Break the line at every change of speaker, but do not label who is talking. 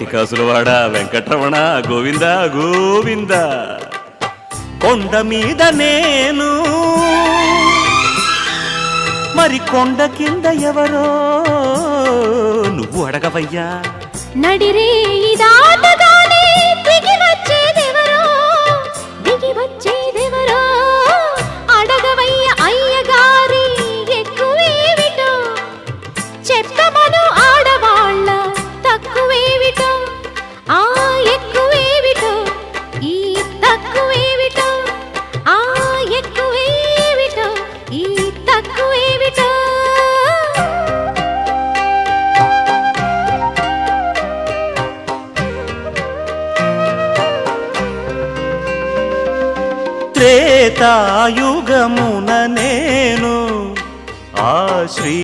పట్టికాసులవాడ వెంకటరమణ గోవింద గోవింద. కొండ మీద నేను మరి కొండ కింద ఎవరో నువ్వు అడగవయ్యా.
నడిరే దాటగానే దిగి వచ్చేదెవరో, దిగి వచ్చేదెవరో అడగవయ్య అయ్యగారి ఎక్కువేవిటో, చెప్పమను ఆడవాళ్ళ తక్కువేవిటో, ఆ ఎక్కువేవిటో ఈ తక్కువేవిటో, ఆ ఎక్కువేవిటో ఈ తక్కువేవిటో.
త్రేతాయుగమున నేను ఆ శ్రీ